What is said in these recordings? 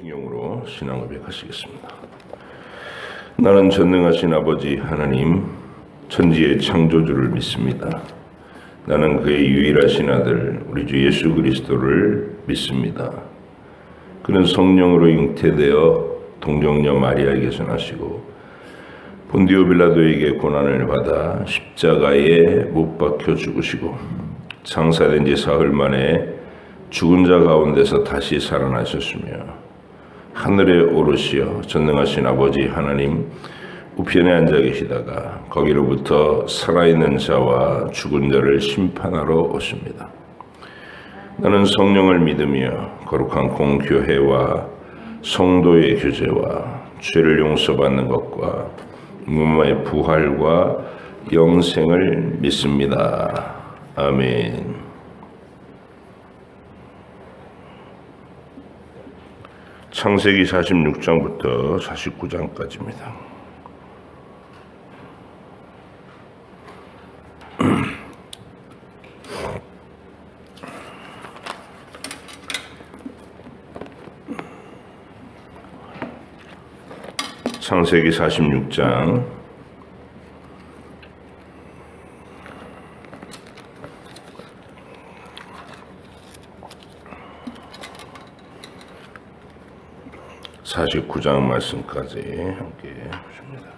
성경으로 신앙 고백하시겠습니다. 나는 전능하신 아버지 하나님, 천지의 창조주를 믿습니다. 나는 그의 유일하신 아들 우리 주 예수 그리스도를 믿습니다. 그는 성령으로 잉태되어 동정녀 마리아에게서 나시고 본디오 빌라도에게 고난을 받아 십자가에 못 박혀 죽으시고 장사된 지 사흘 만에 죽은 자 가운데서 다시 살아나셨으며 하늘에 오르시어 전능하신 아버지 하나님 우편에 앉아 계시다가 거기로부터 살아있는 자와 죽은 자를 심판하러 오십니다. 나는 성령을 믿으며 거룩한 공교회와 성도의 교제와 죄를 용서받는 것과 몸의 부활과 영생을 믿습니다. 아멘. 창세기 46장부터 49장까지입니다. 창세기 46장 49장 말씀까지 함께 보십니다.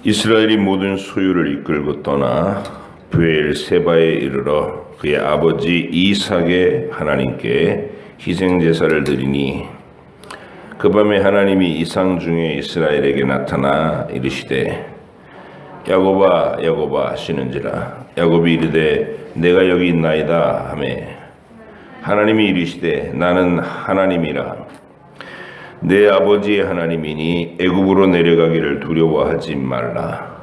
이스라엘이 모든 소유를 이끌고 떠나 브엘세바에 이르러 그의 아버지 이삭의 하나님께 희생제사를 드리니 그 밤에 하나님이 이상 중에 이스라엘에게 나타나 이르시되 야곱아 야곱아 하시는지라. 야곱이 이르되 내가 여기 있나이다 하매 하나님이 이르시되 나는 하나님이라. 내 아버지의 하나님이니 애굽으로 내려가기를 두려워하지 말라.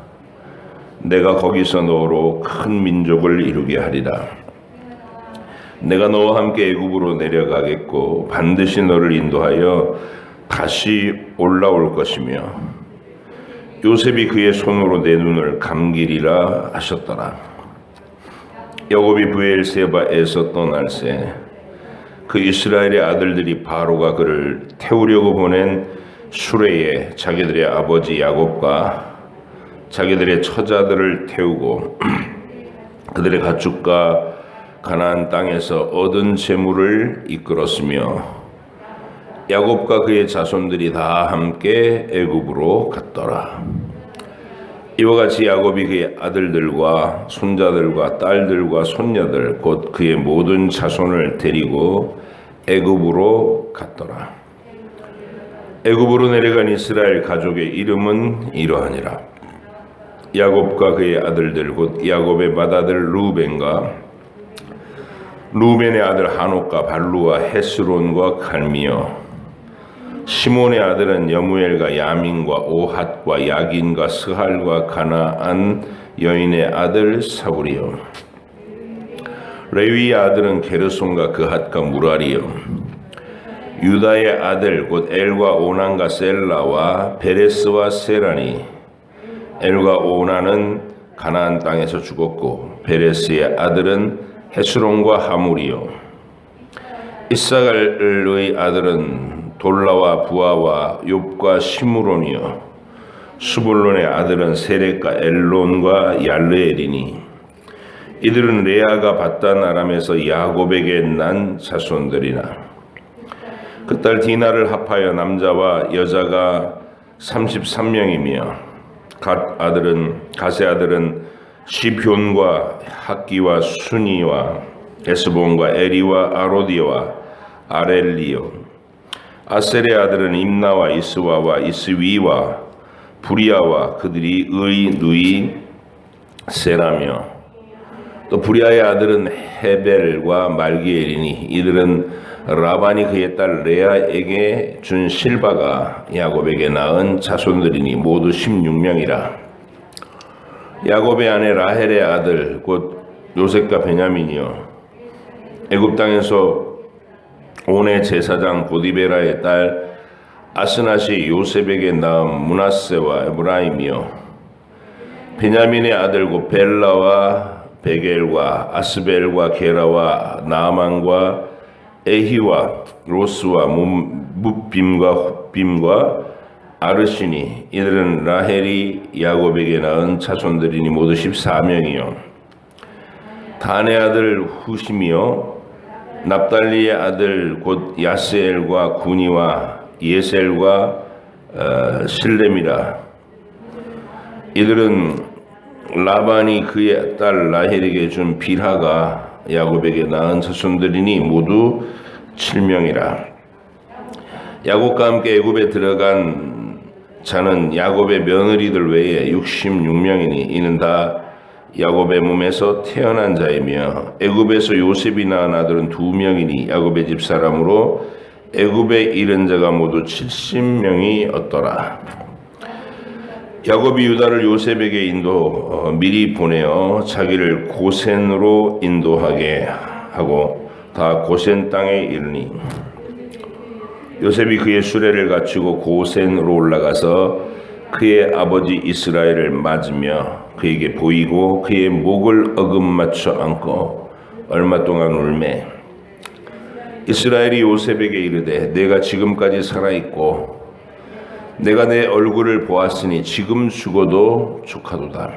내가 거기서 너로 큰 민족을 이루게 하리라. 내가 너와 함께 애굽으로 내려가겠고 반드시 너를 인도하여 다시 올라올 것이며 요셉이 그의 손으로 내 눈을 감기리라 하셨더라. 야곱이 브엘세바에서 떠날새 그 이스라엘의 아들들이 바로가 그를 태우려고 보낸 수레에 자기들의 아버지 야곱과 자기들의 처자들을 태우고 그들의 가축과 가나안 땅에서 얻은 재물을 이끌었으며 야곱과 그의 자손들이 다 함께 애굽으로 갔더라. 이와 같이 야곱이 그의 아들들과 손자들과 딸들과 손녀들 곧 그의 모든 자손을 데리고 애굽으로 갔더라. 애굽으로 내려간 이스라엘 가족의 이름은 이러하니라. 야곱과 그의 아들들 곧 야곱의 맏아들 루벤의 아들 하녹과 발루와 헤스론과 갈미요 시몬의 아들은 여무엘과 야민과 오핫과 야긴과 스할과 가나안 여인의 아들 사울이요 레위의 아들은 게르손과 그핫과 무라리요 유다의 아들 곧 엘과 오난과 셀라와 베레스와 세라니 엘과 오난은 가나안 땅에서 죽었고 베레스의 아들은 헤스론과 하물이요 이사갈의 아들은 돌라와 부아와 욥과 시므론이요 수불론의 아들은 세렉과 엘론과 얄르엘이니 이들은 레아가 밧단 아람에서 야곱에게 난 자손들이나 그 딸 디나를 합하여 남자와 여자가 33명이며 갓의 아들은 시뷴과 학기와 순이와 에스본과 에리와 아로디와 아렐리요 아셀의 아들은 임나와 이스와와 이스위와 부리아와 그들이 의 누이 세라며 또 부리아의 아들은 헤벨과 말기엘이니 이들은 라반이 그의 딸 레아에게 준 실바가 야곱에게 낳은 자손들이니 모두 16명이라. 야곱의 아내 라헬의 아들 곧 요셉과 베냐민이요 애굽 땅에서 온의 제사장 보디베라의 딸 아스낫이 요셉에게 낳은 므낫세와 에브라임이요 베냐민의 아들 곧 벨라와 베겔과 아스벨과 게라와 나아만과 에히와 로스와 뭇빔과 훗빔과 아르시니 이들은 라헬이 야곱에게 낳은 자손들이니 모두 14명이요 단의 아들 후심이요 납달리의 아들 곧 야스엘과 구니와 예셀과 실렘이라. 이들은 라반이 그의 딸 라헬에게 준 빌하가 야곱에게 낳은 자손들이니 모두 7명이라. 야곱과 함께 애굽에 들어간 자는 야곱의 며느리들 외에 66명이니 이는 다 야곱의 몸에서 태어난 자이며 애굽에서 요셉이 낳은 아들은 2명이니 야곱의 집 사람으로 애굽에 이른 자가 모두 70명이었더라. 야곱이 유다를 요셉에게 미리 보내어 자기를 고센으로 인도하게 하고 다 고센 땅에 이르니 요셉이 그의 수레를 갖추고 고센으로 올라가서 그의 아버지 이스라엘을 맞으며 그에게 보이고 그의 목을 어금맞춰 안고 얼마 동안 울매 이스라엘이 요셉에게 이르되 내가 지금까지 살아있고 내가 내 얼굴을 보았으니 지금 죽어도 족하도다.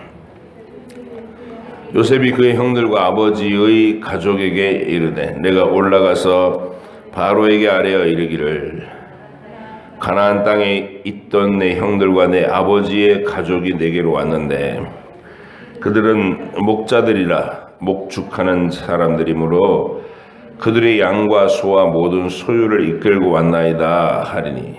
요셉이 그의 형들과 아버지의 가족에게 이르되 내가 올라가서 바로에게 아뢰어 이르기를 가나안 땅에 있던 내 형들과 내 아버지의 가족이 내게로 왔는데 그들은 목자들이라 목축하는 사람들이므로 그들의 양과 소와 모든 소유를 이끌고 왔나이다 하리니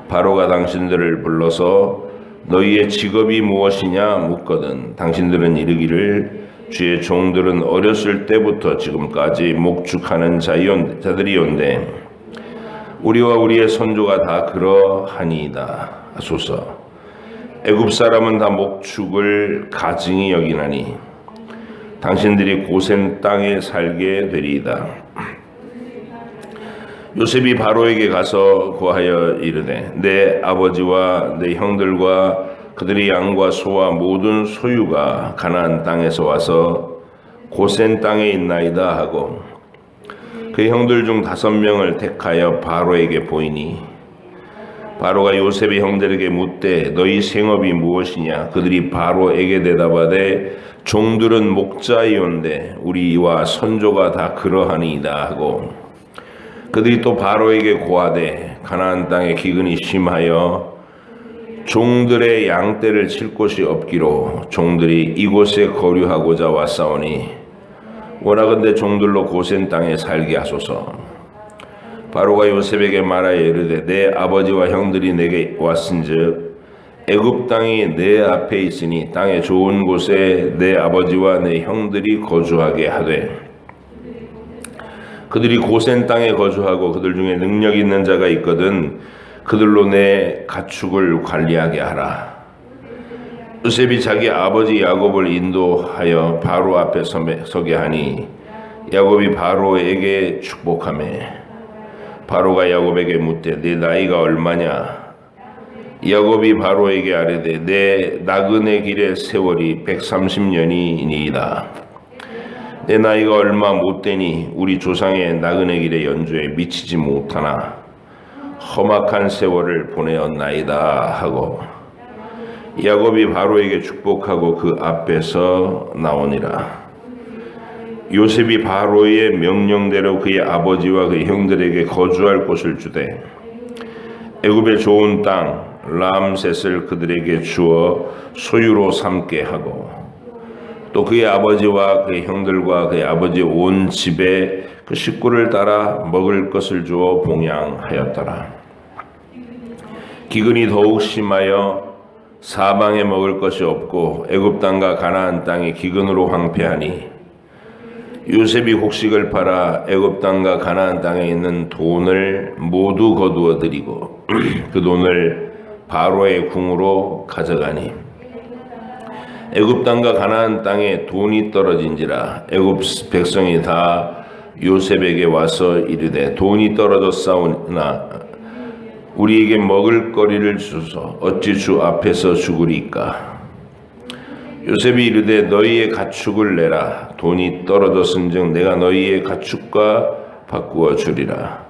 바로가 당신들을 불러서 너희의 직업이 무엇이냐 묻거든 당신들은 이르기를 주의 종들은 어렸을 때부터 지금까지 목축하는 자들이온데 우리와 우리의 선조가 다 그러하니이다 하소서. 애굽 사람은 다 목축을 가증히 여기나니 당신들이 고센 땅에 살게 되리이다. 요셉이 바로에게 가서 고하여 이르되 내 아버지와 내 형들과 그들의 양과 소와 모든 소유가 가나안 땅에서 와서 고센 땅에 있나이다 하고 그 형들 중 5명을 택하여 바로에게 보이니 바로가 요셉의 형들에게 묻되 너희 생업이 무엇이냐 그들이 바로에게 대답하되 종들은 목자이온데 우리와 선조가 다 그러하니이다 하고 그들이 또 바로에게 고하되 가나안 땅에 기근이 심하여 종들의 양떼를 칠 곳이 없기로 종들이 이곳에 거류하고자 왔사오니 원하건대 종들로 고센 땅에 살게 하소서. 바로가 요셉에게 말하여 이르되 내 아버지와 형들이 내게 왔은즉 애굽 땅이 내 앞에 있으니 땅의 좋은 곳에 내 아버지와 내 형들이 거주하게 하되 그들이 고센 땅에 거주하고 그들 중에 능력 있는 자가 있거든 그들로 내 가축을 관리하게 하라. 요셉이 자기 아버지 야곱을 인도하여 바로 앞에 서게 하니 야곱이 바로에게 축복하며 바로가 야곱에게 묻되 네 나이가 얼마냐? 야곱이 바로에게 아뢰되 내 나그네 길의 세월이 130년이니이다. 내 나이가 얼마 못되니 우리 조상의 나그네 길의 연주에 미치지 못하나 험악한 세월을 보내었나이다 하고 야곱이 바로에게 축복하고 그 앞에서 나오니라. 요셉이 바로의 명령대로 그의 아버지와 그의 형들에게 거주할 곳을 주되 애굽의 좋은 땅 람셋을 그들에게 주어 소유로 삼게 하고 또 그의 아버지와 그의 형들과 그의 아버지의 온 집에 그 식구를 따라 먹을 것을 주어 봉양하였더라. 기근이 더욱 심하여 사방에 먹을 것이 없고 애굽 땅과 가나안 땅이 기근으로 황폐하니 요셉이 곡식을 팔아 애굽 땅과 가나안 땅에 있는 돈을 모두 거두어 드리고 그 돈을 바로의 궁으로 가져가니 애굽 땅과 가나안 땅에 돈이 떨어진지라 애굽 백성이 다 요셉에게 와서 이르되 돈이 떨어졌사오나 우리에게 먹을 거리를 주소서 어찌 주 앞에서 죽으리까. 요셉이 이르되 너희의 가축을 내라. 돈이 떨어졌은즉 내가 너희의 가축과 바꾸어 주리라.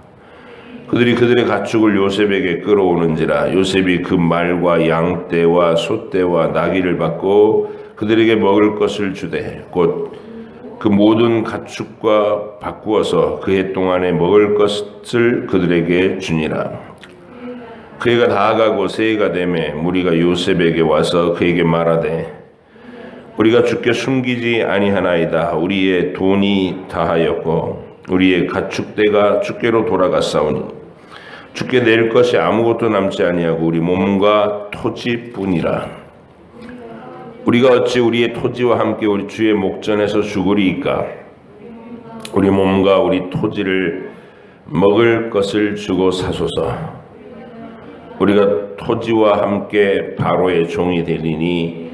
그들이 그들의 가축을 요셉에게 끌어오는지라. 요셉이 그 말과 양떼와 소떼와 나귀를 받고 그들에게 먹을 것을 주되 곧 그 모든 가축과 바꾸어서 그 해 동안에 먹을 것을 그들에게 주니라. 그 해가 다가고 새해가 되매 무리가 요셉에게 와서 그에게 말하되 우리가 주께 숨기지 아니하나이다. 우리의 돈이 다하였고 우리의 가축대가 주께로 돌아갔사오니 주께 낼 것이 아무것도 남지 아니하고 우리 몸과 토지뿐이라. 우리가 어찌 우리의 토지와 함께 우리 주의 목전에서 죽으리이까. 우리 몸과 우리 토지를 먹을 것을 주고 사소서. 우리가 토지와 함께 바로의 종이 되리니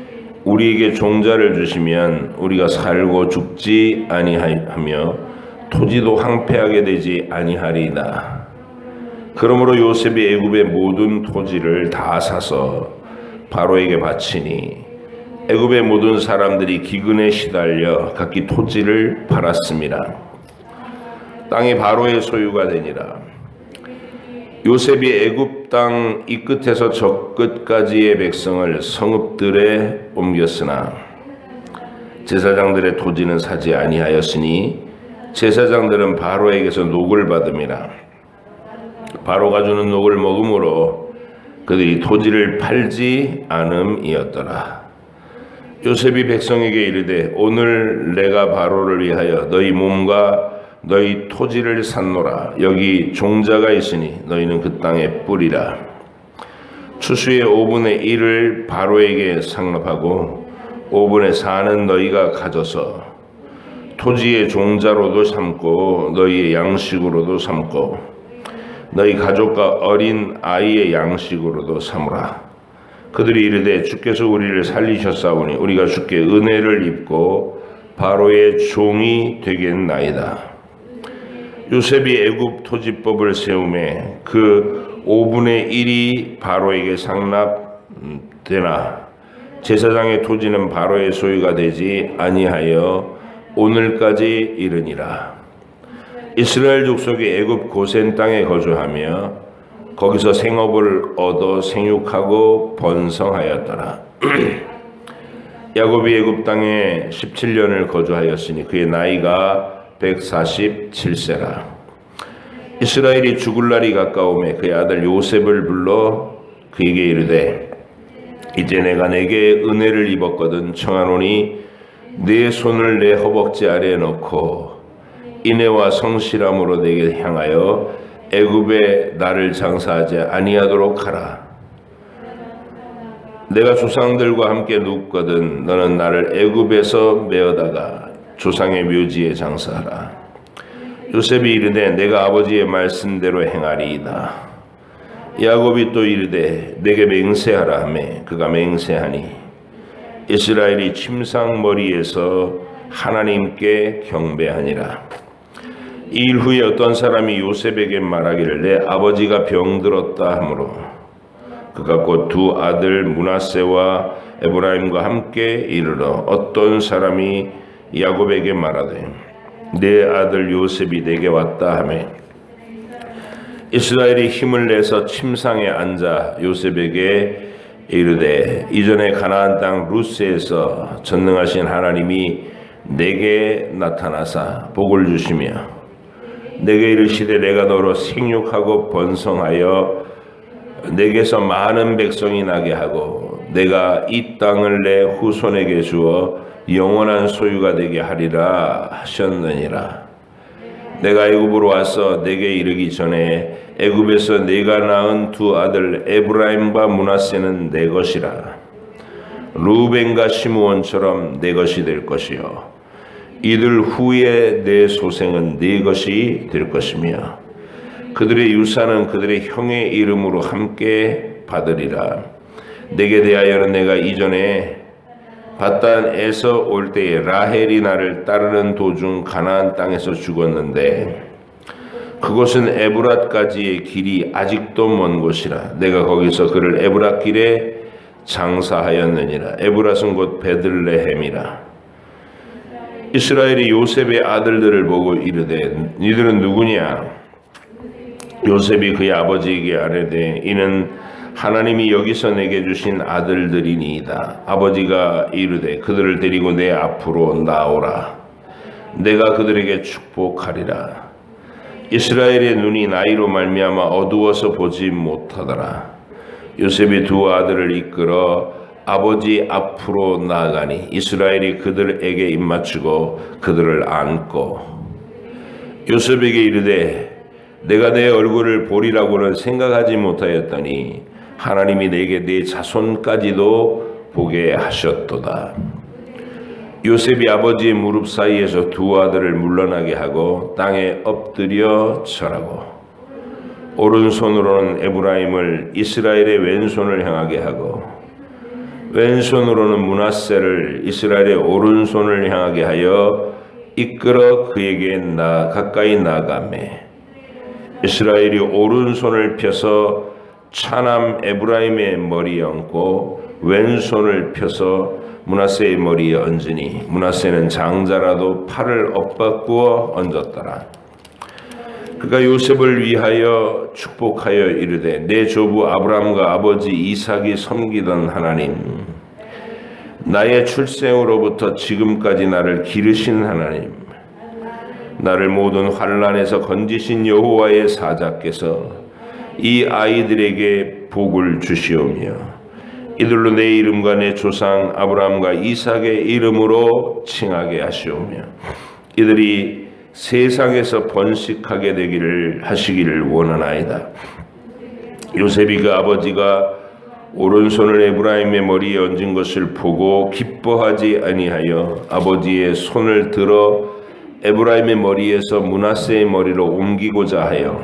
우리에게 종자를 주시면 우리가 살고 죽지 아니하며 토지도 황폐하게 되지 아니하리이다. 그러므로 요셉이 애굽의 모든 토지를 다 사서 바로에게 바치니 애굽의 모든 사람들이 기근에 시달려 각기 토지를 팔았습니다. 땅이 바로의 소유가 되니라. 요셉이 애굽 땅 이 끝에서 저 끝까지의 백성을 성읍들에 옮겼으나 제사장들의 토지는 사지 아니하였으니 제사장들은 바로에게서 녹을 받음이라. 바로가 주는 녹을 먹음으로 그들이 토지를 팔지 않음이었더라. 요셉이 백성에게 이르되 오늘 내가 바로를 위하여 너희 몸과 너희 토지를 샀노라. 여기 종자가 있으니 너희는 그 땅에 뿌리라. 추수의 5분의 1을 바로에게 상납하고 5분의 4는 너희가 가져서 토지의 종자로도 삼고 너희의 양식으로도 삼고 너희 가족과 어린 아이의 양식으로도 삼으라. 그들이 이르되 주께서 우리를 살리셨사오니 우리가 주께 은혜를 입고 바로의 종이 되겠나이다. 요셉이 애굽 토지법을 세우매 그 5분의 1이 바로에게 상납되나 제사장의 토지는 바로의 소유가 되지 아니하여 오늘까지 이르니라. 이스라엘 족속이 애굽 고센 땅에 거주하며 거기서 생업을 얻어 생육하고 번성하였더라. 야곱이 애굽 땅에 17년을 거주하였으니 그의 나이가 147세라. 이스라엘이 죽을 날이 가까우매 그의 아들 요셉을 불러 그에게 이르되 이제 내가 내게 은혜를 입었거든 청하노니 네 손을 내 허벅지 아래에 넣고 인애와 성실함으로 내게 향하여 애굽에 나를 장사하지 아니하도록 하라. 내가 조상들과 함께 눕거든 너는 나를 애굽에서 메어다가 조상의 묘지에 장사하라. 요셉이 이르되 내가 아버지의 말씀대로 행하리이다. 야곱이 또 이르되 내게 맹세하라 하매 그가 맹세하니 이스라엘이 침상머리에서 하나님께 경배하니라. 이 일 후에 어떤 사람이 요셉에게 말하기를 내 아버지가 병들었다 하므로 그가 곧 두 아들 므낫세와 에브라임과 함께 이르러 어떤 사람이 야곱에게 말하되 내 아들 요셉이 내게 왔다 하매 이스라엘이 힘을 내서 침상에 앉아 요셉에게 이르되 이전에 가나안 땅 루스에서 전능하신 하나님이 내게 나타나사 복을 주시며 내게 이르시되 내가 너로 생육하고 번성하여 내게서 많은 백성이 나게 하고 내가 이 땅을 내 후손에게 주어 영원한 소유가 되게 하리라 하셨느니라. 내가 애굽으로 와서 내게 이르기 전에 애굽에서 내가 낳은 두 아들 에브라임과 므낫세는 내 것이라. 루벤과 시므온처럼 내 것이 될 것이요 이들 후에 내 소생은 네 것이 될 것이며 그들의 유산은 그들의 형의 이름으로 함께 받으리라. 내게 대하여는 내가 이전에 바단에서 올 때에 라헬이 나를 따르는 도중 가나안 땅에서 죽었는데 그곳은 에브랏까지의 길이 아직도 먼 곳이라. 내가 거기서 그를 에브랏 길에 장사하였느니라. 에브라스는 곧 베들레헴이라. 이스라엘이 요셉의 아들들을 보고 이르되 니들은 누구냐? 요셉이 그의 아버지에게 아뢰되 이는 하나님이 여기서 내게 주신 아들들이니이다. 아버지가 이르되 그들을 데리고 내 앞으로 나오라. 내가 그들에게 축복하리라. 이스라엘의 눈이 나이로 말미암아 어두워서 보지 못하더라. 요셉이 두 아들을 이끌어 아버지 앞으로 나아가니 이스라엘이 그들에게 입맞추고 그들을 안고 요셉에게 이르되 내가 내 얼굴을 보리라고는 생각하지 못하였더니 하나님이 내게 내 자손까지도 보게 하셨도다. 요셉이 아버지의 무릎 사이에서 두 아들을 물러나게 하고 땅에 엎드려 절하고 오른손으로는 에브라임을 이스라엘의 왼손을 향하게 하고 왼손으로는 므낫세를 이스라엘의 오른손을 향하게 하여 이끌어 그에게 가까이 나아가매 이스라엘이 오른손을 펴서 차남 에브라임의 머리에 얹고 왼손을 펴서 므낫세의 머리에 얹으니 므낫세는 장자라도 팔을 엇바꾸어 얹었더라. 그가 요셉을 위하여 축복하여 이르되 내 조부 아브라함과 아버지 이삭이 섬기던 하나님, 나의 출생으로부터 지금까지 나를 기르신 하나님, 나를 모든 환난에서 건지신 여호와의 사자께서 이 아이들에게 복을 주시오며 이들로 내 이름과 내 조상 아브라함과 이삭의 이름으로 칭하게 하시오며 이들이 세상에서 번식하게 되기를 하시기를 원하나이다. 요셉이 그 아버지가 오른손을 에브라임의 머리에 얹은 것을 보고 기뻐하지 아니하여 아버지의 손을 들어 에브라임의 머리에서 므낫세의 머리로 옮기고자 하여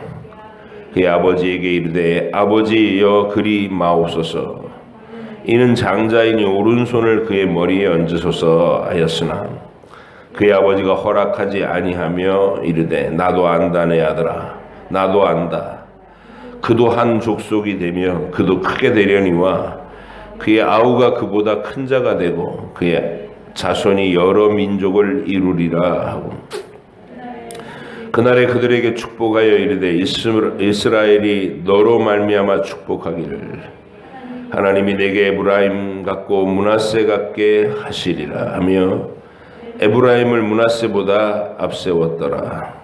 그의 아버지에게 이르되 아버지여 그리 마옵소서. 이는 장자이니 오른손을 그의 머리에 얹으소서 하였으나 그의 아버지가 허락하지 아니하며 이르되 나도 안다 내 아들아 나도 안다. 그도 한 족속이 되며 그도 크게 되려니와 그의 아우가 그보다 큰 자가 되고 그의 자손이 여러 민족을 이루리라 하고 그날에 그들에게 축복하여 이르되 이스라엘이 너로 말미암아 축복하기를 하나님이 내게 에브라임 같고 므낫세 같게 하시리라 하며 에브라임을 므낫세보다 앞세웠더라.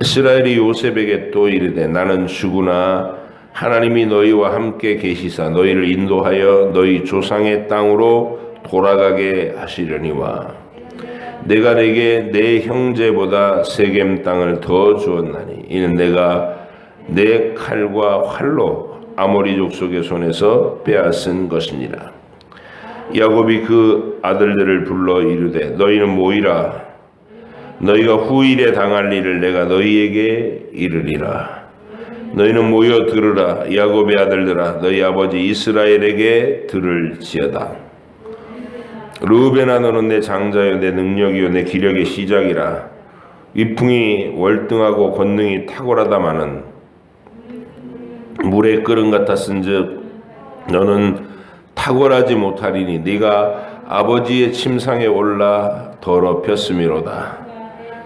이스라엘이 요셉에게 또 이르되 나는 주구나 하나님이 너희와 함께 계시사 너희를 인도하여 너희 조상의 땅으로 돌아가게 하시려니와 내가 내게 내 형제보다 세겜 땅을 더 주었나니 이는 내가 내 칼과 활로 아모리 족속의 손에서 빼앗은 것이니라. 야곱이 그 아들들을 불러 이르되 너희는 모이라. 너희가 후일에 당할 일을 내가 너희에게 이르리라. 너희는 모여 들으라. 야곱의 아들들아 너희 아버지 이스라엘에게 들을지어다. 르우벤아 너는 내 장자여 내 능력이요 내 기력의 시작이라. 위풍이 월등하고 권능이 탁월하다마는 물의 끓음 같았은즉 너는 탁월하지 못하리니 네가 아버지의 침상에 올라 더럽혔음이로다.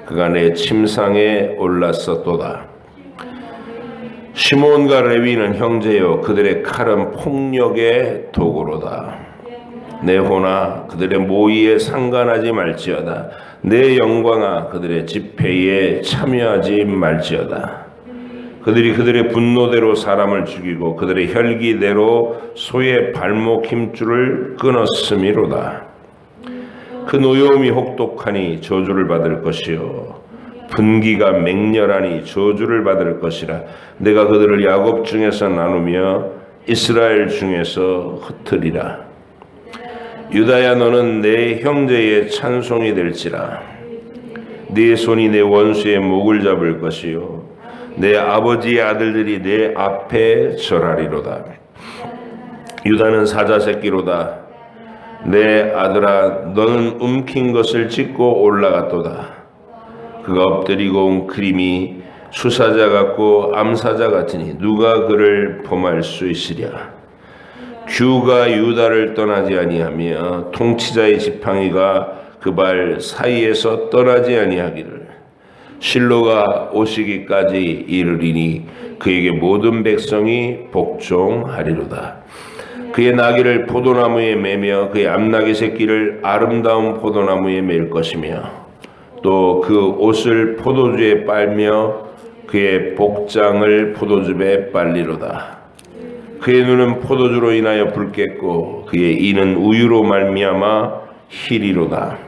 그가 내 침상에 올랐었도다. 시몬과 레위는 형제요 그들의 칼은 폭력의 도구로다. 내 호나 그들의 모의에 상관하지 말지어다. 내 영광아 그들의 집회에 참여하지 말지어다. 그들이 그들의 분노대로 사람을 죽이고 그들의 혈기대로 소의 발목 힘줄을 끊었음이로다. 그 노여움이 혹독하니 저주를 받을 것이요 분기가 맹렬하니 저주를 받을 것이라. 내가 그들을 야곱 중에서 나누며 이스라엘 중에서 흩으리라. 유다야 너는 내 형제의 찬송이 될지라. 네 손이 내 원수의 목을 잡을 것이요 내 아버지의 아들들이 내 앞에 절하리로다. 유다는 사자 새끼로다. 내 아들아 너는 움킨 것을 찢고 올라갔도다. 그가 엎드리고 온 그림이 수사자 같고 암사자 같으니 누가 그를 범할 수 있으랴. 규가 유다를 떠나지 아니하며 통치자의 지팡이가 그 발 사이에서 떠나지 아니하기를 실로가 오시기까지 이르리니 그에게 모든 백성이 복종하리로다. 그의 나귀를 포도나무에 매며 그의 암나귀 새끼를 아름다운 포도나무에 맬 것이며 또 그 옷을 포도주에 빨며 그의 복장을 포도즙에 빨리로다. 그의 눈은 포도주로 인하여 붉겠고 그의 이는 우유로 말미암아 희리로다.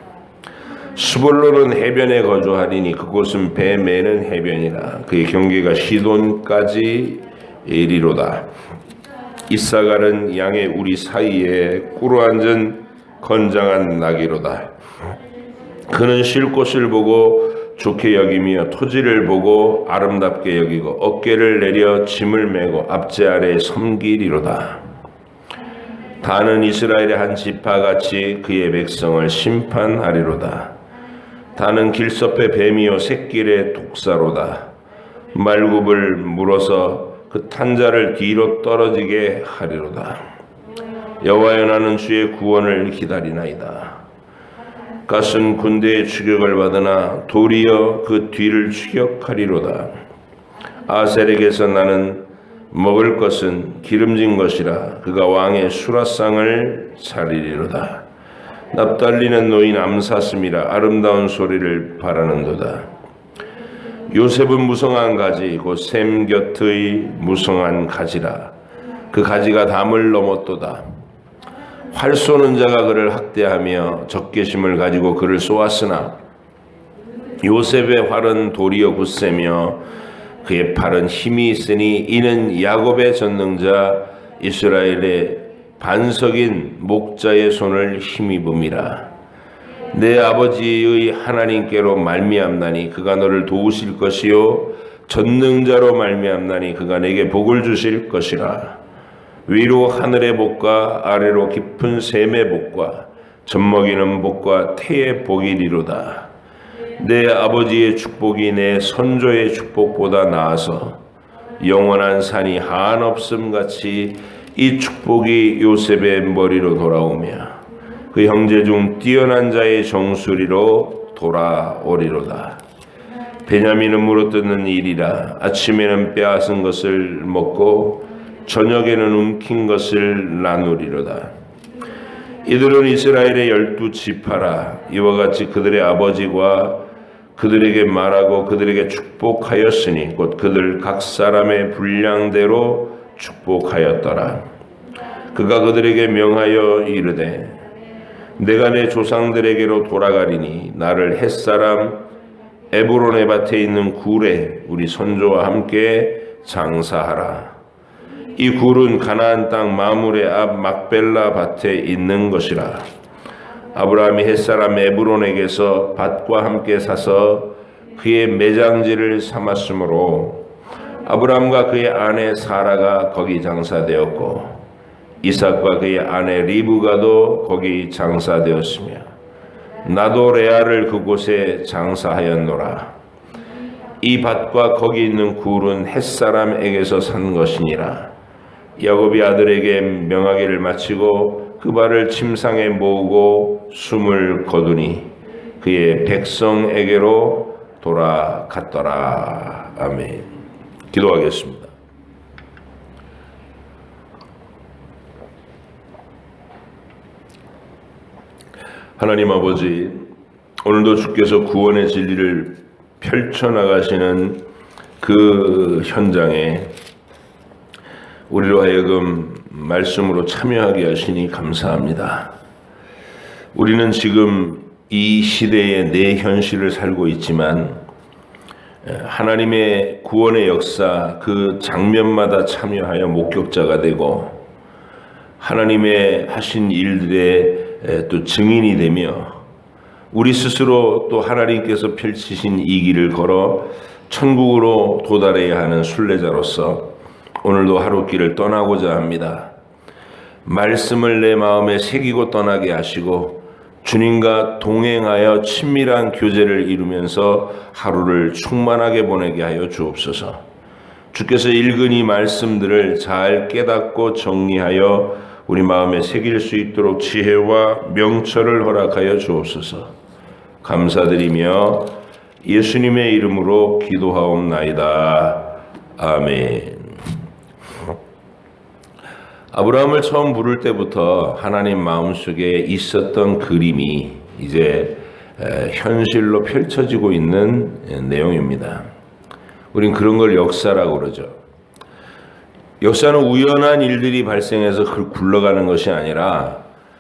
수볼론은 해변에 거주하리니 그곳은 배 매는 해변이라. 그의 경계가 시돈까지 이리로다. 이사갈은 양의 우리 사이에 꿇어 앉은 건장한 나귀로다. 그는 쉴 곳을 보고 좋게 여기며 토지를 보고 아름답게 여기고 어깨를 내려 짐을 메고 앞제 아래 섬기리로다. 다는 이스라엘의 한 지파같이 그의 백성을 심판하리로다. 다는 길섭의 뱀이요 샛길의 독사로다. 말굽을 물어서 그 탄자를 뒤로 떨어지게 하리로다. 여호와여 나는 주의 구원을 기다리나이다. 갓은 군대의 추격을 받으나 도리어 그 뒤를 추격하리로다. 아셀에게서 나는 먹을 것은 기름진 것이라 그가 왕의 수라상을 차리리로다. 납달리는 노인 암사슴이라 아름다운 소리를 바라는도다. 요셉은 무성한 가지 곧 샘 곁의 무성한 가지라. 그 가지가 담을 넘었도다. 활 쏘는 자가 그를 학대하며 적개심을 가지고 그를 쏘았으나 요셉의 활은 도리어 굳세며 그의 팔은 힘이 있으니 이는 야곱의 전능자 이스라엘의 반석인 목자의 손을 힘입음이라. 내 아버지의 하나님께로 말미암나니 그가 너를 도우실 것이요 전능자로 말미암나니 그가 내게 복을 주실 것이라. 위로 하늘의 복과 아래로 깊은 샘의 복과 젖먹이는 복과 태의 복이리로다. 내 아버지의 축복이 내 선조의 축복보다 나아서 영원한 산이 한없음 같이 이 축복이 요셉의 머리로 돌아오며 그 형제 중 뛰어난 자의 정수리로 돌아오리로다. 베냐민은 물어뜯는 일이라. 아침에는 빼앗은 것을 먹고 저녁에는 움킨 것을 나누리로다. 이들은 이스라엘의 12지파라. 이와 같이 그들의 아버지가 그들에게 말하고 그들에게 축복하였으니 곧 그들 각 사람의 분량대로 축복하였더라. 그가 그들에게 명하여 이르되 내가 내 조상들에게로 돌아가리니 나를 햇사람 에브론의 밭에 있는 굴에 우리 선조와 함께 장사하라. 이 굴은 가나안 땅 마물의 앞 막벨라 밭에 있는 것이라. 아브라함이 햇사람 에브론에게서 밭과 함께 사서 그의 매장지를 삼았으므로 아브라함과 그의 아내 사라가 거기 장사되었고 이삭과 그의 아내 리브가도 거기 장사되었으며 나도 레아를 그곳에 장사하였노라. 이 밭과 거기 있는 굴은 햇사람에게서 산 것이니라. 야곱이 아들에게 명하기를 마치고 그 발을 침상에 모으고 숨을 거두니 그의 백성에게로 돌아갔더라. 아멘. 기도하겠습니다. 하나님 아버지, 오늘도 주께서 구원의 진리를 펼쳐나가시는 그 현장에 우리로 하여금 말씀으로 참여하게 하시니 감사합니다. 우리는 지금 이 시대의 내 현실을 살고 있지만 하나님의 구원의 역사 그 장면마다 참여하여 목격자가 되고 하나님의 하신 일들의 또 증인이 되며 우리 스스로 또 하나님께서 펼치신 이 길을 걸어 천국으로 도달해야 하는 순례자로서 오늘도 하루길을 떠나고자 합니다. 말씀을 내 마음에 새기고 떠나게 하시고 주님과 동행하여 친밀한 교제를 이루면서 하루를 충만하게 보내게 하여 주옵소서. 주께서 읽은 이 말씀들을 잘 깨닫고 정리하여 우리 마음에 새길 수 있도록 지혜와 명철을 허락하여 주옵소서. 감사드리며 예수님의 이름으로 기도하옵나이다. 아멘. 아브라함을 처음 부를 때부터 하나님 마음속에 있었던 그림이 이제 현실로 펼쳐지고 있는 내용입니다. 우린 그런 걸 역사라고 그러죠. 역사는 우연한 일들이 발생해서 굴러가는 것이 아니라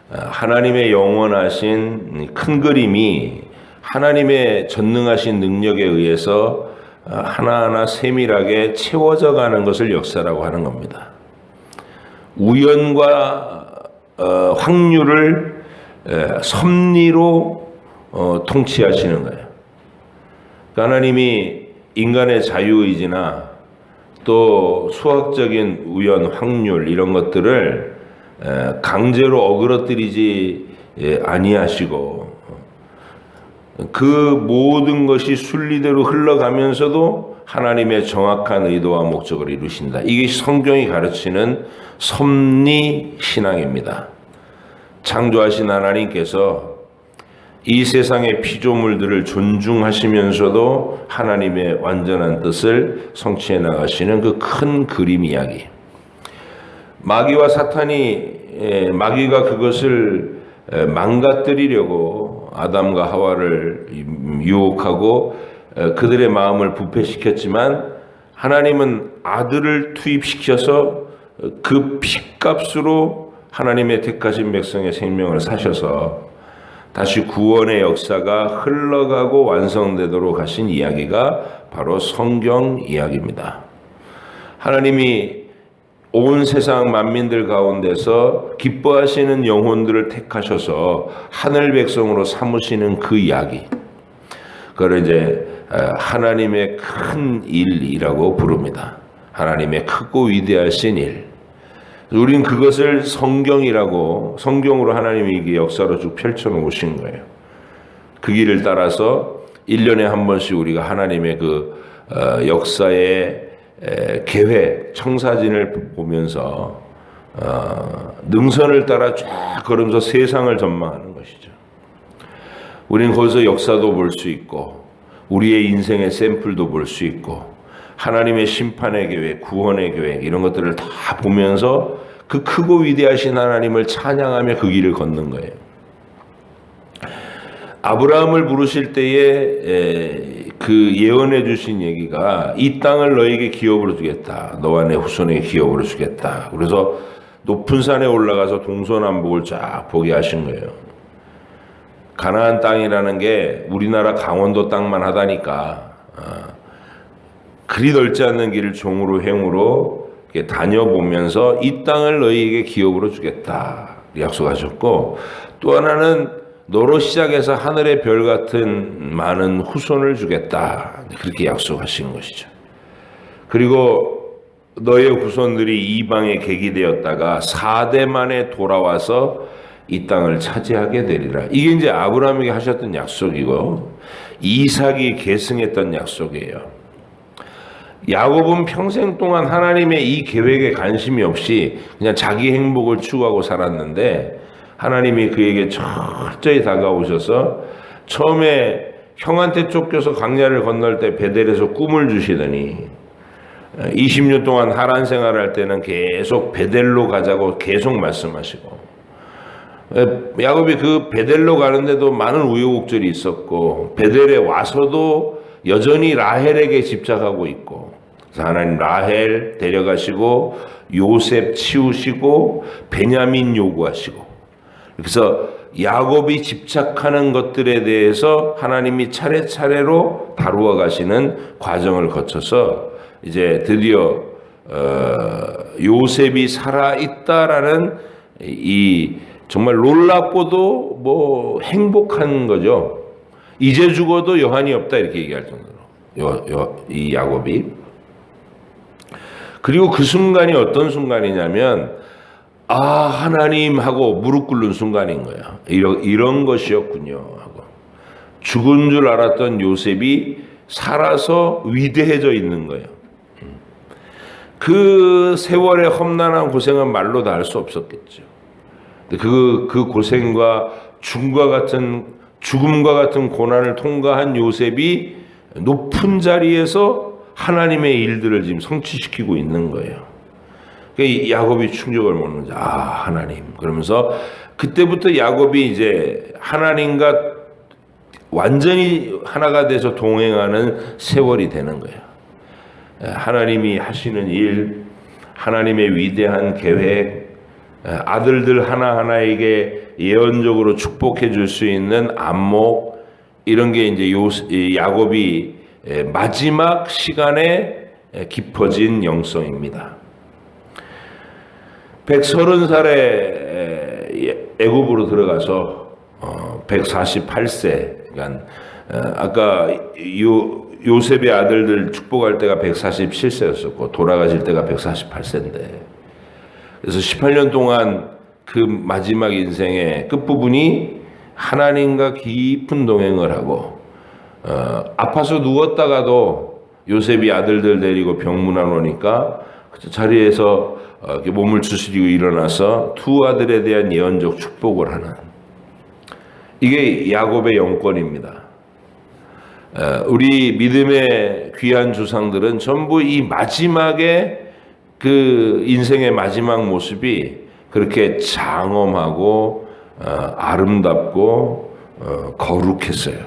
하나님의 영원하신 큰 그림이 하나님의 전능하신 능력에 의해서 하나하나 세밀하게 채워져 가는 것을 역사라고 하는 겁니다. 우연과 확률을 섭리로 통치하시는 거예요. 하나님이 인간의 자유의지나 또 수학적인 우연, 확률 이런 것들을 강제로 어그러뜨리지 아니하시고 그 모든 것이 순리대로 흘러가면서도 하나님의 정확한 의도와 목적을 이루신다. 이게 성경이 가르치는 섭리 신앙입니다. 창조하신 하나님께서 이 세상의 피조물들을 존중하시면서도 하나님의 완전한 뜻을 성취해 나가시는 그 큰 그림 이야기. 마귀와 사탄이 마귀가 그것을 망가뜨리려고 아담과 하와를 유혹하고 그들의 마음을 부패시켰지만 하나님은 아들을 투입시켜서 그 핏값으로 하나님의 택하신 백성의 생명을 사셔서 다시 구원의 역사가 흘러가고 완성되도록 하신 이야기가 바로 성경 이야기입니다. 하나님이 온 세상 만민들 가운데서 기뻐하시는 영혼들을 택하셔서 하늘 백성으로 삼으시는 그 이야기. 그걸 이제 하나님의 큰 일이라고 부릅니다. 하나님의 크고 위대하신 일. 우린 그것을 성경이라고, 성경으로 하나님이 이게 역사로 쭉 펼쳐놓으신 거예요. 그 길을 따라서 1년에 한 번씩 우리가 하나님의 그 역사의 계획, 청사진을 보면서 능선을 따라 쫙 걸으면서 세상을 전망하는 것이죠. 우리는 거기서 역사도 볼 수 있고 우리의 인생의 샘플도 볼 수 있고 하나님의 심판의 계획, 구원의 계획 이런 것들을 다 보면서 그 크고 위대하신 하나님을 찬양하며 그 길을 걷는 거예요. 아브라함을 부르실 때에 그 예언해 주신 얘기가 이 땅을 너에게 기업으로 주겠다. 너와 내 후손에게 기업으로 주겠다. 그래서 높은 산에 올라가서 동서남북을 쫙 보게 하신 거예요. 가나안 땅이라는 게 우리나라 강원도 땅만 하다니까 그리 넓지 않는 길을 종으로 행으로 다녀보면서 이 땅을 너희에게 기업으로 주겠다 약속하셨고, 또 하나는 너로 시작해서 하늘의 별 같은 많은 후손을 주겠다 그렇게 약속하신 것이죠. 그리고 너의 후손들이 이방에 객이되었다가 4대 만에 돌아와서 이 땅을 차지하게 되리라. 이게 이제 아브라함에게 하셨던 약속이고 이삭이 계승했던 약속이에요. 야곱은 평생 동안 하나님의 이 계획에 관심이 없이 그냥 자기 행복을 추구하고 살았는데 하나님이 그에게 철저히 다가오셔서 처음에 형한테 쫓겨서 광야를 건널 때 베델에서 꿈을 주시더니 20년 동안 하란 생활할 때는 계속 베델로 가자고 계속 말씀하시고, 야곱이 그 베델로 가는데도 많은 우여곡절이 있었고 베델에 와서도 여전히 라헬에게 집착하고 있고, 그래서 하나님 라헬 데려가시고 요셉 치우시고 베냐민 요구하시고, 그래서 야곱이 집착하는 것들에 대해서 하나님이 차례차례로 다루어 가시는 과정을 거쳐서 이제 드디어 요셉이 살아있다라는 이 정말 놀랍고도 뭐 행복한 거죠. 이제 죽어도 여한이 없다 이렇게 얘기할 정도로 이 야곱이. 그리고 그 순간이 어떤 순간이냐면 하나님 하고 무릎 꿇는 순간인 거야. 이런 것이었군요 하고. 죽은 줄 알았던 요셉이 살아서 위대해져 있는 거예요. 그 세월의 험난한 고생은 말로 다 할 수 없었겠죠. 그 고생과 죽음과 같은 고난을 통과한 요셉이 높은 자리에서 하나님의 일들을 지금 성취시키고 있는 거예요. 그러니까 야곱이 충격을 먹는 거죠. 하나님. 그러면서 그때부터 야곱이 이제 하나님과 완전히 하나가 돼서 동행하는 세월이 되는 거예요. 하나님이 하시는 일, 하나님의 위대한 계획, 아들들 하나하나에게 예언적으로 축복해 줄 수 있는 안목, 이런 게 이제 야곱이 마지막 시간에 깊어진 영성입니다. 130살에 애굽으로 들어가서 148세, 그러니까 아까 요셉의 아들들 축복할 때가 147세였었고 돌아가실 때가 148세인데, 그래서 18년 동안 그 마지막 인생의 끝부분이 하나님과 깊은 동행을 하고, 아파서 누웠다가도 요셉이 아들들 데리고 병문안 오니까 그 자리에서 몸을 추스리고 일어나서 두 아들에 대한 예언적 축복을 하는, 이게 야곱의 영권입니다. 우리 믿음의 귀한 조상들은 전부 이 마지막에 그 인생의 마지막 모습이 그렇게 장엄하고 아름답고 거룩했어요.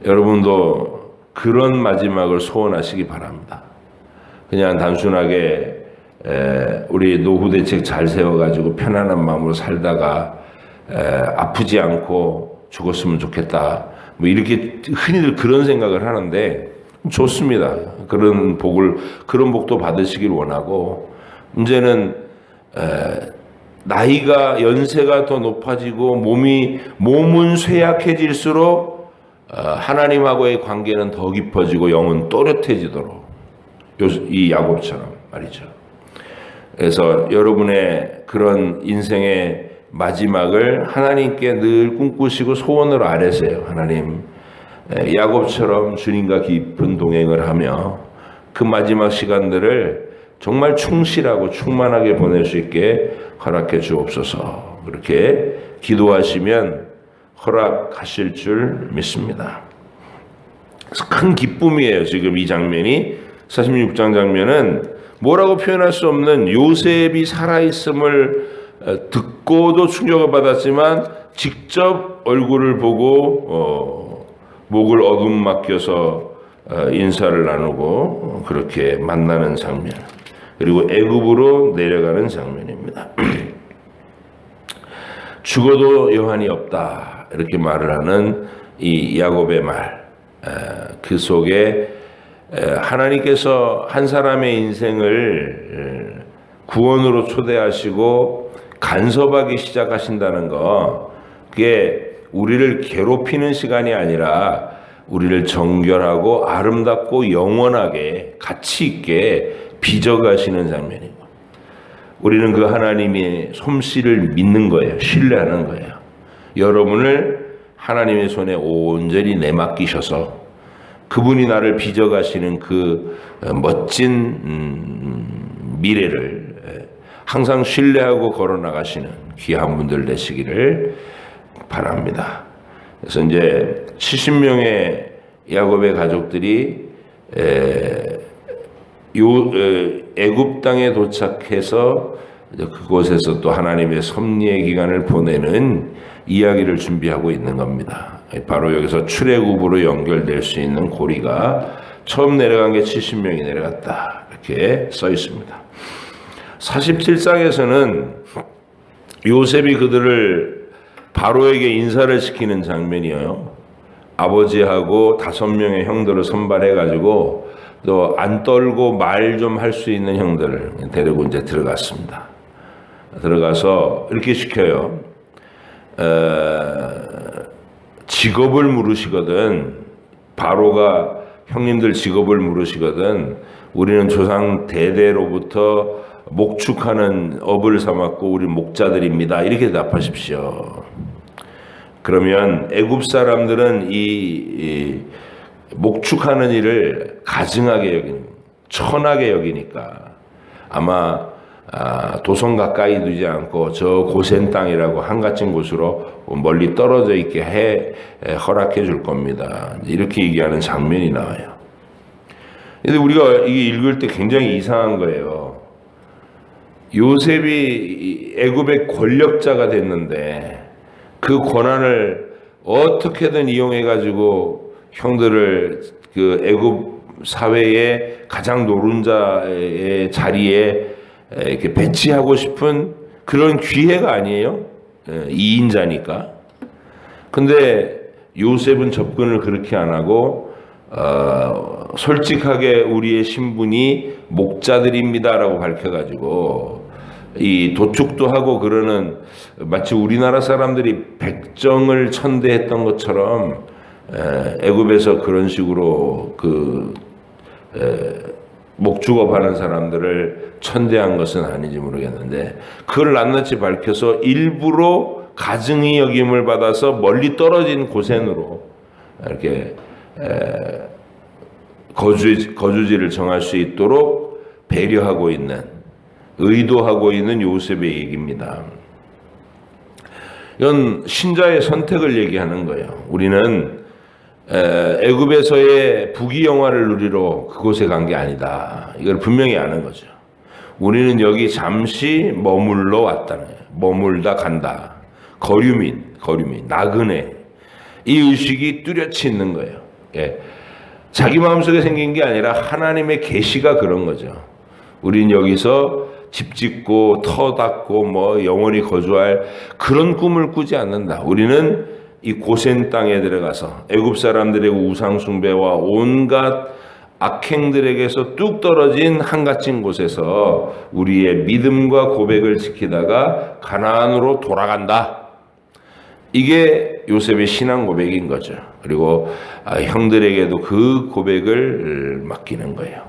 여러분도 그런 마지막을 소원하시기 바랍니다. 그냥 단순하게 우리 노후 대책 잘 세워가지고 편안한 마음으로 살다가 아프지 않고 죽었으면 좋겠다, 뭐 이렇게 흔히들 그런 생각을 하는데 좋습니다. 그런 복도 받으시길 원하고, 문제는 나이가 연세가 더 높아지고 몸은 쇠약해질수록 하나님하고의 관계는 더 깊어지고 영은 또렷해지도록, 이 야곱처럼 말이죠. 그래서 여러분의 그런 인생의 마지막을 하나님께 늘 꿈꾸시고 소원으로 아뢰세요. 하나님, 야곱처럼 주님과 깊은 동행을 하며 그 마지막 시간들을 정말 충실하고 충만하게 보낼 수 있게 허락해 주옵소서. 그렇게 기도하시면 허락하실 줄 믿습니다. 큰 기쁨이에요. 지금 이 장면이, 46장 장면은 뭐라고 표현할 수 없는, 요셉이 살아있음을 듣고도 충격을 받았지만 직접 얼굴을 보고 목을 어둠 맡겨서 인사를 나누고 그렇게 만나는 장면, 그리고 애굽으로 내려가는 장면입니다. 죽어도 여한이 없다, 이렇게 말을 하는 이 야곱의 말, 그 속에 하나님께서 한 사람의 인생을 구원으로 초대하시고 간섭하기 시작하신다는 거, 그게 우리를 괴롭히는 시간이 아니라 우리를 정결하고 아름답고 영원하게 가치 있게 빚어가시는 장면이고, 우리는 그 하나님의 솜씨를 믿는 거예요. 신뢰하는 거예요. 여러분을 하나님의 손에 온전히 내맡기셔서 그분이 나를 빚어가시는 그 멋진 미래를 항상 신뢰하고 걸어나가시는 귀한 분들 되시기를 바랍니다. 그래서 이제 70명의 야곱의 가족들이 애굽 땅에 도착해서 그곳에서 또 하나님의 섭리의 기간을 보내는 이야기를 준비하고 있는 겁니다. 바로 여기서 출애굽으로 연결될 수 있는 고리가 처음 내려간 게 70명이 내려갔다, 이렇게 써 있습니다. 47장에서는 요셉이 그들을 바로에게 인사를 시키는 장면이에요. 아버지하고 5명의 형들을 선발해가지고 또 안 떨고 말 좀 할 수 있는 형들을 데리고 이제 들어갔습니다. 들어가서 이렇게 시켜요. 직업을 물으시거든. 바로가 형님들 직업을 물으시거든. 우리는 조상 대대로부터 목축하는 업을 삼았고 우리 목자들입니다, 이렇게 답하십시오. 그러면 애굽 사람들은 이 목축하는 일을 가증하게 여기는, 천하게 여기니까 아마 도성 가까이 두지 않고 저 고센 땅이라고 한가진 곳으로 멀리 떨어져 있게 허락해 줄 겁니다. 이렇게 얘기하는 장면이 나와요. 근데 우리가 이게 읽을 때 굉장히 이상한 거예요. 요셉이 애굽의 권력자가 됐는데 그 권한을 어떻게든 이용해 가지고 형들을 그 애굽 사회의 가장 노른자의 자리에 이렇게 배치하고 싶은 그런 기회가 아니에요. 2인자니까. 근데 요셉은 접근을 그렇게 안 하고 솔직하게 우리의 신분이 목자들입니다라고 밝혀가지고 이 도축도 하고 그러는 마치 우리나라 사람들이 백정을 천대했던 것처럼 애굽에서 그런 식으로 목축업하는 사람들을 천대한 것은 아닌지 모르겠는데 그걸 낱낱이 밝혀서 일부러 가증히 여김을 받아서 멀리 떨어진 고센으로 이렇게 거주지를 정할 수 있도록 배려하고 있는 의도하고 있는 요셉의 얘기입니다. 이건 신자의 선택을 얘기하는 거예요. 우리는 애굽에서의 부귀영화를 누리러 그곳에 간 게 아니다. 이걸 분명히 아는 거죠. 우리는 여기 잠시 머물러 왔다는 거예요. 머물다 간다. 거류민, 나그네. 이 의식이 뚜렷이 있는 거예요. 예. 자기 마음속에 생긴 게 아니라 하나님의 계시가 그런 거죠. 우린 여기서 집 짓고 터 닦고 영원히 거주할 그런 꿈을 꾸지 않는다. 우리는 이 고센 땅에 들어가서 애굽 사람들의 우상 숭배와 온갖 악행들에게서 뚝 떨어진 한가진 곳에서 우리의 믿음과 고백을 지키다가 가나안으로 돌아간다. 이게 요셉의 신앙 고백인 거죠. 그리고 형들에게도 그 고백을 맡기는 거예요.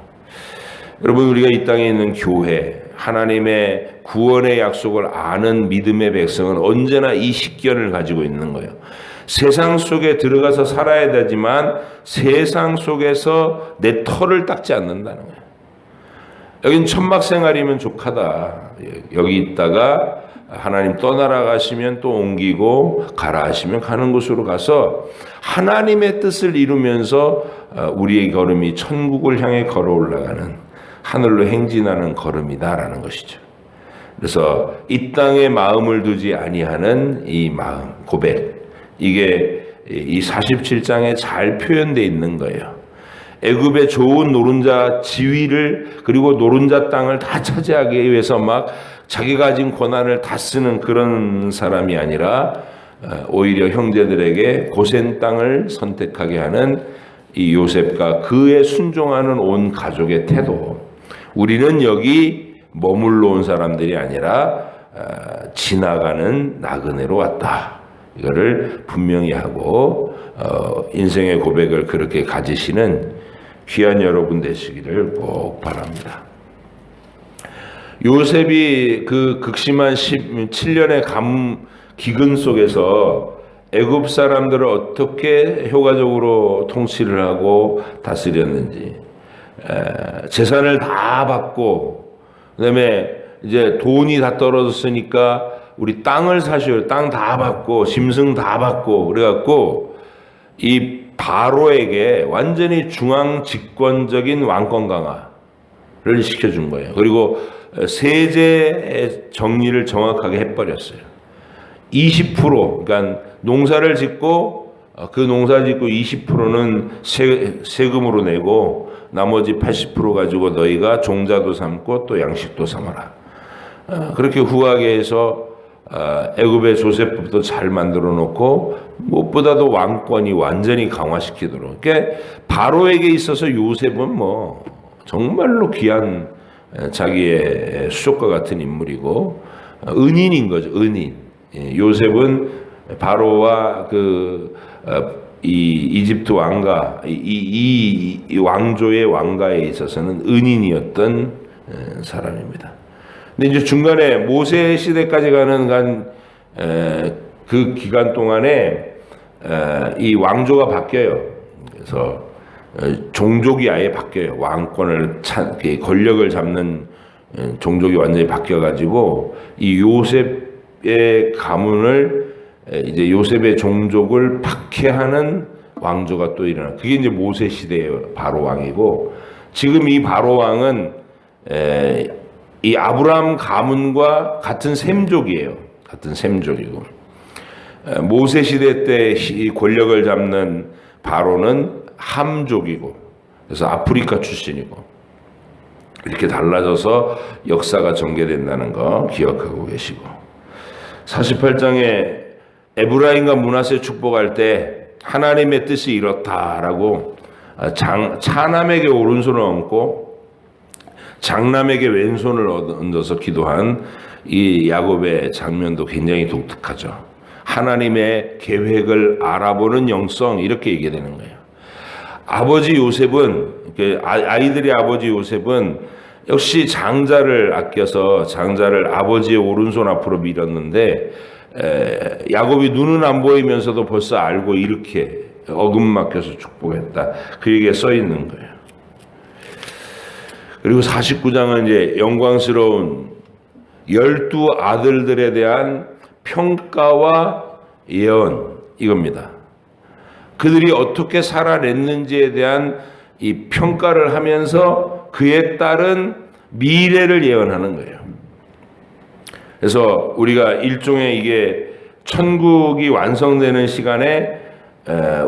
여러분, 우리가 이 땅에 있는 교회, 하나님의 구원의 약속을 아는 믿음의 백성은 언제나 이 식견을 가지고 있는 거예요. 세상 속에 들어가서 살아야 되지만 세상 속에서 내 터를 닦지 않는다는 거예요. 여긴 천막생활이면 족하다. 여기 있다가 하나님 떠나라 가시면 또 옮기고 가라 하시면 가는 곳으로 가서 하나님의 뜻을 이루면서 우리의 걸음이 천국을 향해 걸어 올라가는 하늘로 행진하는 걸음이다라는 것이죠. 그래서 이 땅에 마음을 두지 아니하는 이 마음, 고백, 이게 이 47장에 잘 표현되어 있는 거예요. 애굽의 좋은 노른자 지위를 그리고 노른자 땅을 다 차지하기 위해서 막 자기가 가진 권한을 다 쓰는 그런 사람이 아니라 오히려 형제들에게 고센 땅을 선택하게 하는 이 요셉과 그에 순종하는 온 가족의 태도. 우리는 여기 머물러 온 사람들이 아니라 지나가는 나그네로 왔다. 이거를 분명히 하고 인생의 고백을 그렇게 가지시는 귀한 여러분 되시기를 꼭 바랍니다. 요셉이 그 극심한 17년의 기근 속에서 애굽 사람들을 어떻게 효과적으로 통치를 하고 다스렸는지, 재산을 다 받고, 그다음에 이제 돈이 다 떨어졌으니까 우리 땅을 사셔요. 땅 다 받고 짐승 다 받고 그래갖고 이 바로에게 완전히 중앙 집권적인 왕권 강화를 시켜준 거예요. 그리고 세제 정리를 정확하게 해버렸어요. 20% 그러니까 농사를 짓고 그 농사 짓고 20%는 세금으로 내고 나머지 80% 가지고 너희가 종자도 삼고 또 양식도 삼아라. 그렇게 후하게 해서 애굽의 조세법도 잘 만들어 놓고 무엇보다도 왕권이 완전히 강화시키도록. 그러니까 바로에게 있어서 요셉은 정말로 귀한 자기의 수족과 같은 인물이고 은인인 거죠. 은인. 요셉은 바로와 이 이집트 왕가 이 왕조의 왕가에 있어서는 은인이었던 사람입니다. 근데 이제 중간에 모세 시대까지 가는 그 기간 동안에 이 왕조가 바뀌어요. 그래서 종족이 아예 바뀌어요. 왕권을 권력을 잡는 종족이 완전히 바뀌어가지고 이 요셉의 가문을 이제 요셉의 종족을 박해하는 왕조가 또 일어나. 그게 이제 모세 시대의 바로 왕이고, 지금 이 바로 왕은 이 아브라함 가문과 같은 셈족이에요. 같은 셈족이고, 모세 시대 때 권력을 잡는 바로는 함족이고, 그래서 아프리카 출신이고, 이렇게 달라져서 역사가 전개된다는 거 기억하고 계시고, 48장에 에브라임과 므낫세 축복할 때 하나님의 뜻이 이렇다라고 차남에게 오른손을 얹고 장남에게 왼손을 얹어서 기도한 이 야곱의 장면도 굉장히 독특하죠. 하나님의 계획을 알아보는 영성, 이렇게 얘기되는 거예요. 아버지 요셉은, 아이들의 아버지 요셉은 역시 장자를 아껴서 장자를 아버지의 오른손 앞으로 밀었는데, 야곱이 눈은 안 보이면서도 벌써 알고 이렇게 어금막혀서 축복했다. 그 얘기가 써 있는 거예요. 그리고 49장은 이제 영광스러운 12 아들들에 대한 평가와 예언, 이겁니다. 그들이 어떻게 살아냈는지에 대한 이 평가를 하면서 그에 따른 미래를 예언하는 거예요. 그래서 우리가 일종의 이게 천국이 완성되는 시간에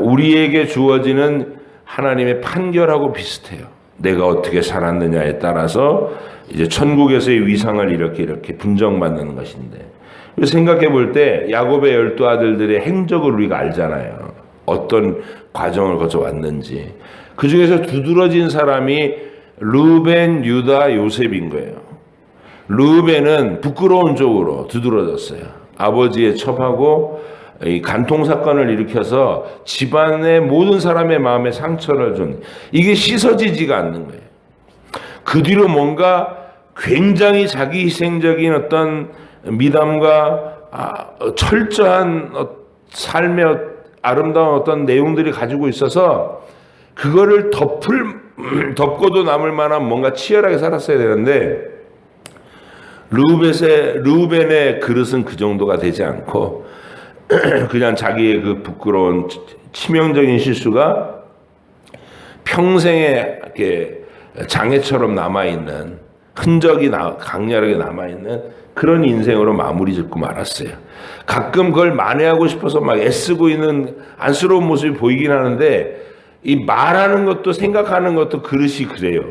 우리에게 주어지는 하나님의 판결하고 비슷해요. 내가 어떻게 살았느냐에 따라서 이제 천국에서의 위상을 이렇게 분정받는 것인데, 생각해 볼 때 야곱의 12 아들들의 행적을 우리가 알잖아요. 어떤 과정을 거쳐 왔는지. 그 중에서 두드러진 사람이 르우벤, 유다, 요셉인 거예요. 르우벤은 부끄러운 쪽으로 두드러졌어요. 아버지의 첩하고 이 간통 사건을 일으켜서 집안의 모든 사람의 마음에 상처를 준, 이게 씻어지지가 않는 거예요. 그 뒤로 뭔가 굉장히 자기 희생적인 어떤 미담과 철저한 삶의 아름다운 어떤 내용들이 가지고 있어서 그거를 덮고도 남을 만한 뭔가 치열하게 살았어야 되는데, 르우벤의 그릇은 그 정도가 되지 않고 그냥 자기의 그 부끄러운 치명적인 실수가 평생에 이렇게 장애처럼 남아있는, 흔적이 강렬하게 남아있는 그런 인생으로 마무리 짓고 말았어요. 가끔 그걸 만회하고 싶어서 막 애쓰고 있는 안쓰러운 모습이 보이긴 하는데, 이 말하는 것도 생각하는 것도 그릇이 그래요.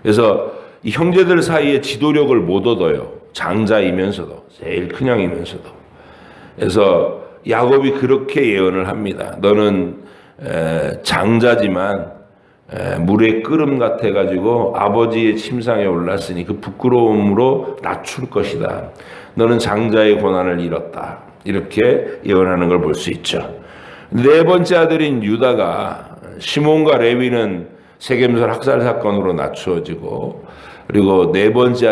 그래서 이 형제들 사이에 지도력을 못 얻어요. 장자이면서도, 제일 큰 형이면서도. 그래서 야곱이 그렇게 예언을 합니다. 너는 장자지만 물의 끓음 같아가지고 아버지의 침상에 올랐으니 그 부끄러움으로 낮출 것이다. 너는 장자의 고난을 잃었다. 이렇게 예언하는 걸 볼 수 있죠. 네 번째 아들인 유다가, 시몬과 레위는 세겜설 학살 사건으로 낮추어지고, 그리고 네 번째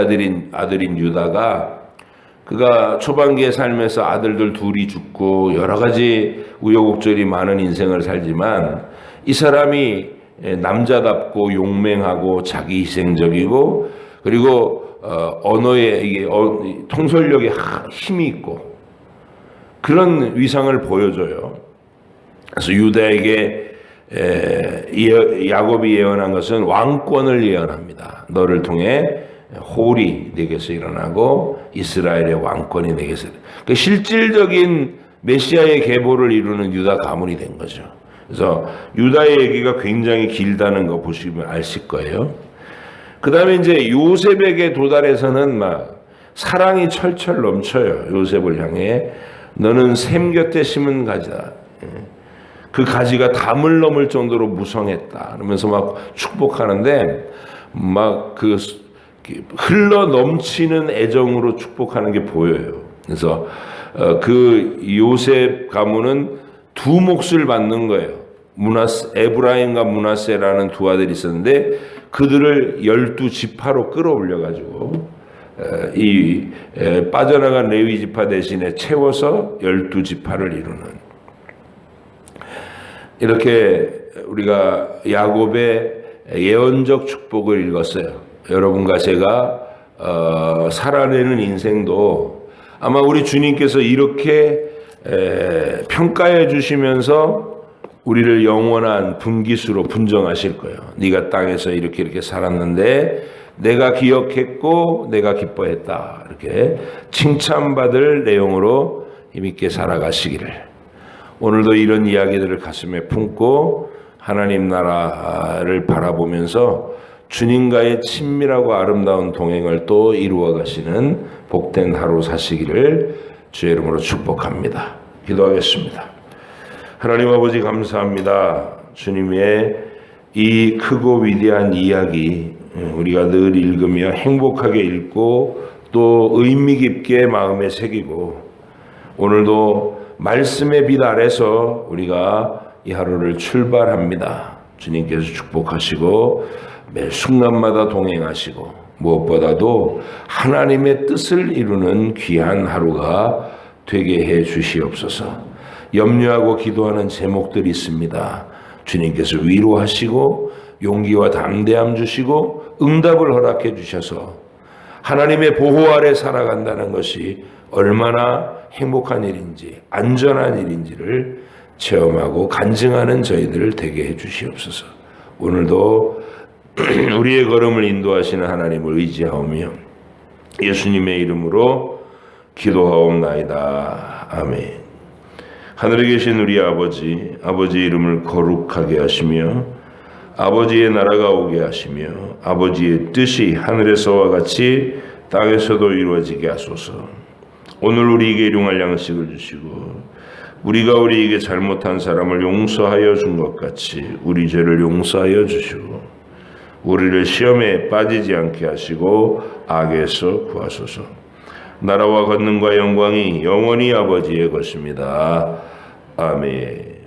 아들인 유다가, 그가 초반기의 삶에서 아들들 둘이 죽고 여러 가지 우여곡절이 많은 인생을 살지만, 이 사람이 남자답고 용맹하고 자기 희생적이고, 그리고 언어에 통솔력에 힘이 있고 그런 위상을 보여줘요. 그래서 유다에게 야곱이 예언한 것은 왕권을 예언합니다. 너를 통해 홀이 내게서 일어나고 이스라엘의 왕권이 내게서. 그 실질적인 메시아의 계보를 이루는 유다 가문이 된 거죠. 그래서 유다의 얘기가 굉장히 길다는 거 보시면 아실 거예요. 그 다음에 이제 요셉에게 도달해서는 막 사랑이 철철 넘쳐요. 요셉을 향해. 너는 샘 곁에 심은 가지다. 그 가지가 담을 넘을 정도로 무성했다. 그러면서 막 축복하는데, 막 그 흘러 넘치는 애정으로 축복하는 게 보여요. 그래서 그 요셉 가문은 두 몫을 받는 거예요. 에브라임과 므낫세라는 두 아들이 있었는데, 그들을 12지파로 끌어올려가지고 이 빠져나간 레위 지파 대신에 채워서 12지파를 이루는, 이렇게 우리가 야곱의 예언적 축복을 읽었어요. 여러분과 제가 살아내는 인생도 아마 우리 주님께서 이렇게 평가해 주시면서 우리를 영원한 분기수로 분정하실 거예요. 네가 땅에서 이렇게 살았는데 내가 기억했고 내가 기뻐했다. 이렇게 칭찬받을 내용으로 힘있게 살아가시기를. 오늘도 이런 이야기들을 가슴에 품고 하나님 나라를 바라보면서 주님과의 친밀하고 아름다운 동행을 또 이루어 가시는 복된 하루 사시기를 주의 이름으로 축복합니다. 기도하겠습니다. 하나님 아버지 감사합니다. 주님의 이 크고 위대한 이야기 우리가 늘 읽으며 행복하게 읽고 또 의미 깊게 마음에 새기고 오늘도 말씀의 빛 아래서 우리가 이 하루를 출발합니다. 주님께서 축복하시고 매 순간마다 동행하시고 무엇보다도 하나님의 뜻을 이루는 귀한 하루가 되게 해 주시옵소서. 염려하고 기도하는 제목들이 있습니다. 주님께서 위로하시고 용기와 담대함 주시고 응답을 허락해 주셔서 하나님의 보호 아래 살아간다는 것이 얼마나 행복한 일인지 안전한 일인지를 체험하고 간증하는 저희들을 되게 해 주시옵소서. 오늘도 우리의 걸음을 인도하시는 하나님을 의지하오며 예수님의 이름으로 기도하옵나이다. 아멘. 하늘에 계신 우리 아버지, 아버지의 이름을 거룩하게 하시며 아버지의 나라가 오게 하시며 아버지의 뜻이 하늘에서와 같이 땅에서도 이루어지게 하소서. 오늘 우리에게 일용할 양식을 주시고 우리가 우리에게 잘못한 사람을 용서하여 준 것 같이 우리 죄를 용서하여 주시고 우리를 시험에 빠지지 않게 하시고 악에서 구하소서. 나라와 권능과 영광이 영원히 아버지의 것입니다. 아멘.